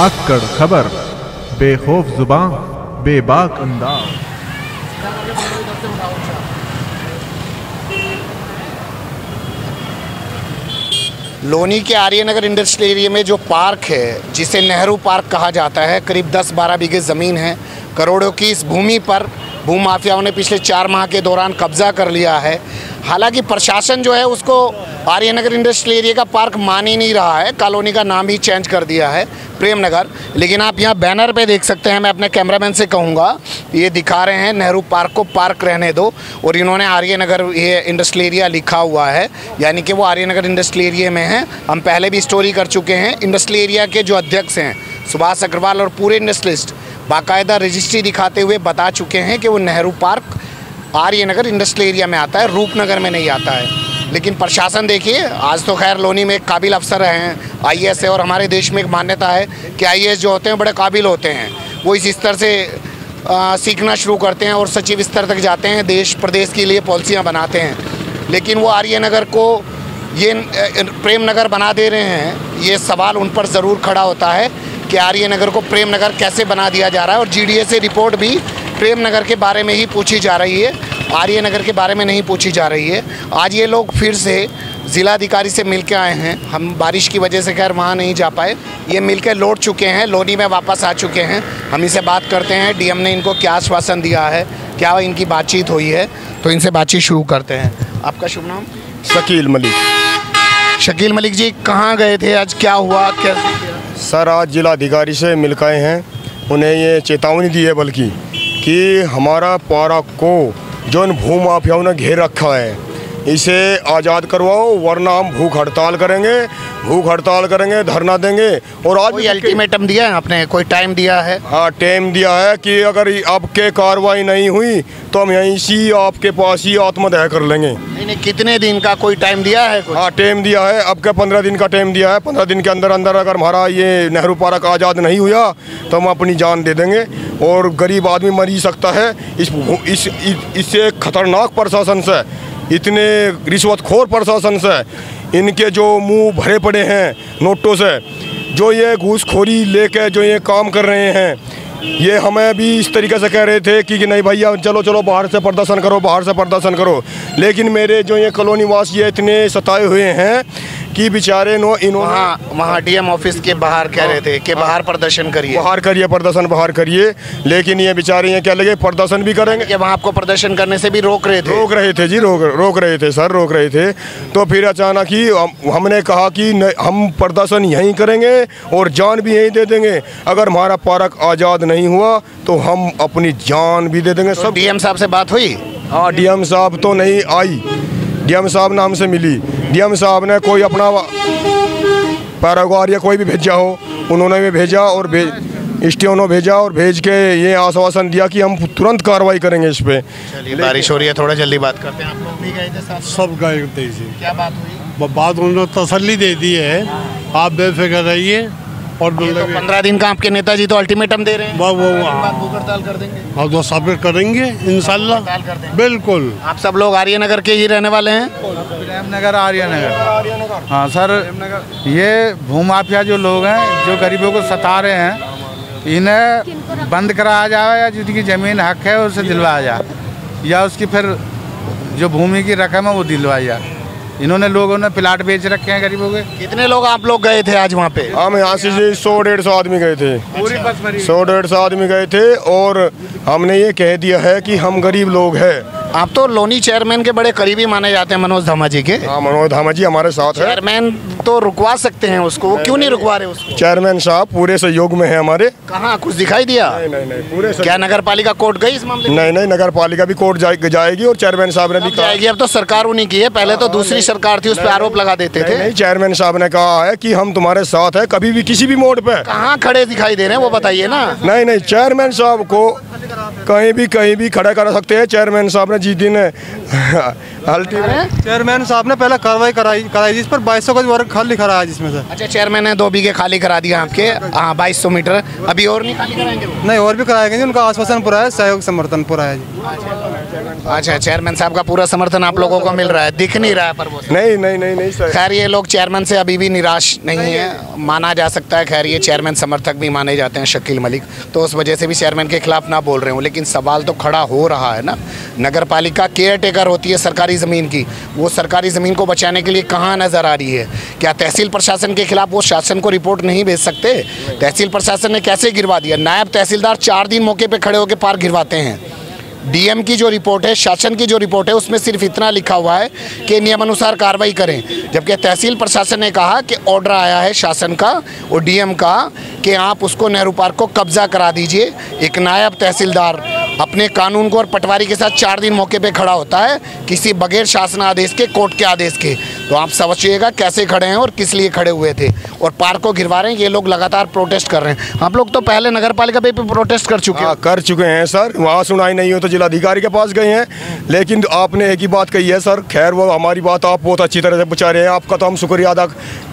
भागकर खबर, बेखौफ जुबां, बेबाक अंदाज। लोनी के आर्यनगर इंडस्ट्रियल एरिया में जो पार्क है, जिसे नेहरू पार्क कहा जाता है, करीब 10-12 बीघे ज़मीन है। करोड़ों की इस भूमि पर भूमाफियाओं ने पिछले 4 माह के दौरान कब्जा कर लिया है। हालांकि प्रशासन जो है उसको आर्यनगर इंडस्ट्रियल एरिया का पार्क मान ही नहीं रहा है, कॉलोनी का नाम ही चेंज कर दिया है प्रेमनगर। लेकिन आप यहाँ बैनर पे देख सकते हैं, मैं अपने कैमरामैन से कहूँगा, ये दिखा रहे हैं नेहरू पार्क को पार्क रहने दो, और इन्होंने आर्यनगर ये इंडस्ट्रियल एरिया लिखा हुआ है, यानी कि वो आर्यनगर इंडस्ट्रियल एरिया में है। हम पहले भी स्टोरी कर चुके हैं। इंडस्ट्रियल एरिया के जो अध्यक्ष हैं सुभाष अग्रवाल और पूरे इंडस्ट्रियलिस्ट बाकायदा रजिस्ट्री दिखाते हुए बता चुके हैं कि वो Nehru park Arya Nagar industrial area में आता है, रूपनगर में नहीं आता है। लेकिन प्रशासन देखिए, आज तो खैर लोनी में एक काबिल अफसर हैं, आईएएस है, और हमारे देश में एक मान्यता है कि आईएएस जो होते हैं बड़े काबिल होते हैं। वो इस स्तर से सीखना शुरू करते हैं और सचिव स्तर तक जाते हैं, देश प्रदेश के लिए पॉलिसियाँ बनाते हैं। लेकिन वो आर्यनगर को ये प्रेमनगर बना दे रहे हैं। ये सवाल उन पर ज़रूर खड़ा होता है कि आर्यनगर को प्रेमनगर कैसे बना दिया जा रहा है। और जीडीए से रिपोर्ट भी प्रेमनगर के बारे में ही पूछी जा रही है, आर्यनगर के बारे में नहीं पूछी जा रही है। आज ये लोग फिर से ज़िलाधिकारी से मिल के आए हैं। हम बारिश की वजह से खैर वहाँ नहीं जा पाए। ये मिल के लौट चुके हैं, लोनी में वापस आ चुके हैं। हम इनसे बात करते हैं, डीएम ने इनको क्या आश्वासन दिया है, क्या इनकी बातचीत हुई है, तो इनसे बातचीत शुरू करते हैं। आपका शुभ नाम? शकील मलिक। शकील मलिक जी, कहाँ गए थे आज, क्या हुआ, कैसे? सर, आज जिलाधिकारी से मिल के आए हैं। उन्हें ये चेतावनी दी है बल्कि कि हमारा पार्क को जो इन भूमाफियाओं ने घेर रखा है, इसे आज़ाद करवाओ, वरना हम भूख हड़ताल करेंगे, धरना देंगे। और आज कोई अल्टीमेटम दिया है आपने, कोई टाइम दिया है? हाँ, टाइम दिया है कि अगर अब के कार्रवाई नहीं हुई तो हम यहीं से आपके पास ही आत्मदाह कर लेंगे। नहीं, कितने दिन का कोई टाइम दिया है? हाँ, टाइम दिया है, अब के 15 दिन का टाइम दिया है। 15 दिन के अंदर अगर हमारा ये नेहरू पार्क आज़ाद नहीं हुआ तो हम अपनी जान दे देंगे। और गरीब आदमी मर ही सकता है इससे खतरनाक प्रशासन से, इतने रिश्वतखोर प्रशासन से, इनके जो मुंह भरे पड़े हैं नोटों से, जो ये घूसखोरी लेके जो ये काम कर रहे हैं। ये हमें भी इस तरीके से कह रहे थे कि नहीं भैया चलो बाहर से प्रदर्शन करो, लेकिन मेरे जो ये कॉलोनी वासी ये इतने सताए हुए हैं कि बेचारे इन्होंने वहाँ डीएम ऑफिस के बाहर कह रहे थे कि बाहर प्रदर्शन करिए, बाहर करिए, लेकिन ये बेचारे ये क्या लगे प्रदर्शन भी करेंगे कि वहाँ आपको प्रदर्शन करने से भी रोक रहे थे जी, रोक रहे थे। तो फिर अचानक ही हमने कहा कि हम प्रदर्शन यहीं करेंगे और जान भी यहीं दे देंगे। अगर हमारा पार्क आज़ाद नहीं हुआ तो हम अपनी जान भी दे देंगे। सब डीएम साहब से बात हुई? हाँ, डीएम साहब तो नहीं आई, डीएम साहब नाम से मिली। डीएम साहब ने कोई अपना पैरागार या कोई भी भेजा हो, उन्होंने भी भेजा और स्टेनो भेजा और भेज के ये आश्वासन दिया कि हम तुरंत कार्रवाई करेंगे इस पे। बारिश हो रही है, थोड़ा जल्दी बात करते हैं। आप लोग भी गए थे साथ? सब गए थे। क्या बात हुई? बात उन्होंने तसल्ली दे दी है, आप बेफिक्र रहिए। और तो 15 दिन का आपके नेताजी तो अल्टीमेटम दे रहे हैं, वो भूख हड़ताल कर देंगे। हाँ, तो सब करेंगे इंशाल्लाह, बिल्कुल। आप सब लोग आर्यनगर के ही रहने वाले हैं? प्रेमनगर, आर्यनगर। हाँ सर, ये भूमाफिया जो लोग हैं जो गरीबों को सता रहे हैं, इन्हें बंद कराया जाए या जिसकी ज़मीन हक है उसे दिलवाया जाए, या उसकी फिर जो भूमि की रकम है वो दिलवाई जाए। इन्होंने लोगों ने प्लाट बेच रखे हैं गरीबों के। कितने लोग आप लोग गए थे आज वहाँ पे? हम यहाँ से 100-150 आदमी गए थे, पूरी बस भरी। 100-150 आदमी गए थे और हमने ये कह दिया है कि हम गरीब लोग हैं। आप तो लोनी चेयरमैन के बड़े करीबी माने जाते हैं, मनोज धामा जी के। हाँ, मनोज धामा जी हमारे साथ है। चेयरमैन तो रुकवा सकते हैं उसको, वो क्यों नहीं रुकवा रहे उसको? चेयरमैन साहब पूरे सहयोग में है हमारे। कहाँ कुछ दिखाई दिया? नहीं, पूरे क्या नगर पालिका कोर्ट गई इस मामले में? नहीं, नगर पालिका भी कोर्ट जाएगी और चेयरमैन साहब ने भी जाएगी। अब तो सरकार उन्हीं की है, पहले तो दूसरी सरकार थी, उस पर आरोप लगा देते थे। नहीं, चेयरमैन साहब ने कहा है कि हम तुम्हारे साथ है, कभी भी किसी भी मोड़ पे। कहाँ खड़े दिखाई दे रहे हैं वो बताइए ना। नहीं, चेयरमैन साहब को कहीं भी खड़ा कर सकते हैं। चेयरमैन साहब ने जिस दिन चेयरमैन साहब ने पहले कार्रवाई कराई जिस पर 2200 का वर्ग खाली करा है जिसमें से। अच्छा, चेयरमैन ने 2 बीघे खाली करा दिया आपके? हाँ, 2200 मीटर। अभी और नहीं खाली कराएंगे? नहीं, और भी कराएंगे जी, उनका आश्वासन पूरा है, सहयोग समर्थन पूरा है जी। अच्छा, चेयरमैन साहब का पूरा समर्थन आप लोगों को मिल रहा है, दिख नहीं रहा है पर वो। नहीं सर। खैर ये लोग चेयरमैन से अभी भी निराश नहीं है, माना जा सकता है। खैर ये चेयरमैन समर्थक भी माने जाते हैं शकील मलिक, तो उस वजह से भी चेयरमैन के खिलाफ ना बोल रहे हूँ। लेकिन सवाल तो खड़ा हो रहा है ना, नगर पालिका केयर टेकर होती है सरकारी ज़मीन की, वो सरकारी ज़मीन को बचाने के लिए कहाँ नज़र आ रही है? क्या तहसील प्रशासन के खिलाफ वो शासन को रिपोर्ट नहीं भेज सकते? तहसील प्रशासन ने कैसे गिरवा दिया? नायब तहसीलदार 4 दिन मौके पे खड़े होकर पार्क गिरवाते हैं। डीएम की जो रिपोर्ट है, शासन की जो रिपोर्ट है, उसमें सिर्फ इतना लिखा हुआ है कि नियमानुसार कार्रवाई करें, जबकि तहसील प्रशासन ने कहा कि ऑर्डर आया है शासन का और डीएम का कि आप उसको नेहरू पार्क को कब्जा करा दीजिए। एक नायब तहसीलदार अपने कानून को और पटवारी के साथ 4 दिन मौके पे खड़ा होता है, किसी बगैर शासन आदेश के, कोर्ट के आदेश के। तो आप समझिएगा कैसे खड़े हैं और किस लिए खड़े हुए थे, और पार्क को गिरवा रहे हैं। ये लोग लगातार प्रोटेस्ट कर रहे हैं। आप लोग तो पहले नगर पालिका पे प्रोटेस्ट कर चुके हैं सर, वहाँ सुनाई नहीं हो तो जिलाधिकारी के पास गए हैं। लेकिन आपने एक ही बात कही है सर, खैर वो हमारी बात आप बहुत अच्छी तरह से बचा रहे हैं, आपका तो हम शुक्रिया अदा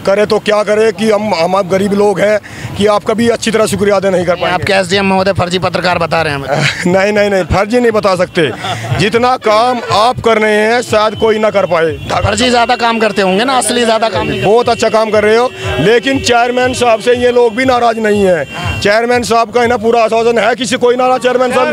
करें तो क्या करें कि हम गरीब लोग हैं कि आपका भी अच्छी तरह शुक्रिया अदा नहीं कर पाएंगे। आपके एसडीएम महोदय फर्जी पत्रकार बता रहे हैं? नहीं, फर्जी नहीं बता सकते। जितना काम आप कर रहे हैं शायद कोई ना कर पाए। फर्जी ज़्यादा काम करते होंगे ना, असली ज़्यादा काम नहीं। बहुत अच्छा काम कर रहे हो, लेकिन चेयरमैन साहब से ये लोग भी नाराज नहीं है। चेयरमैन साहब का है ना पूरा आश्वासन है, किसी कोई नाराज चेयरमैन साहब?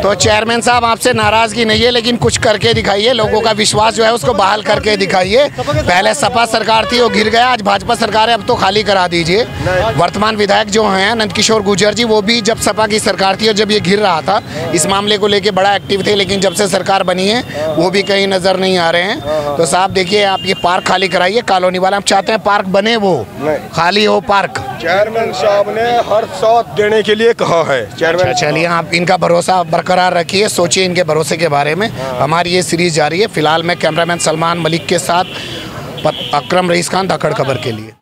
तो चेयरमैन साहब आपसे नाराजगी नहीं है, लेकिन कुछ करके दिखाइए, लोगों का विश्वास जो है उसको बहाल करके दिखाइए। पहले सपा सरकार थी, वो गिर गया, आज भाजपा सरकार है, अब तो खाली करा दीजिए। वर्तमान विधायक जो हैं नंदकिशोर गुर्जर जी, वो भी जब सपा की सरकार थी और जब ये गिर रहा था इस मामले को लेके बड़ा एक्टिव थे, लेकिन जब से सरकार बनी है वो भी कहीं नजर नहीं आ रहे हैं। तो साहब देखिए, आप ये पार्क खाली कराइए, कॉलोनी वाला हम चाहते हैं पार्क बने, वो खाली हो पार्क। चेयरमैन साहब ने हर साथ देने के लिए कहा है। चेयरमैन चलिए, आप इनका भरोसा बरकरार रखिए, सोचिए इनके भरोसे के बारे में। हमारी ये सीरीज जारी है। फिलहाल मैं कैमरामैन सलमान मलिक के साथ अकरम रईस खान, धाकड़ खबर के लिए।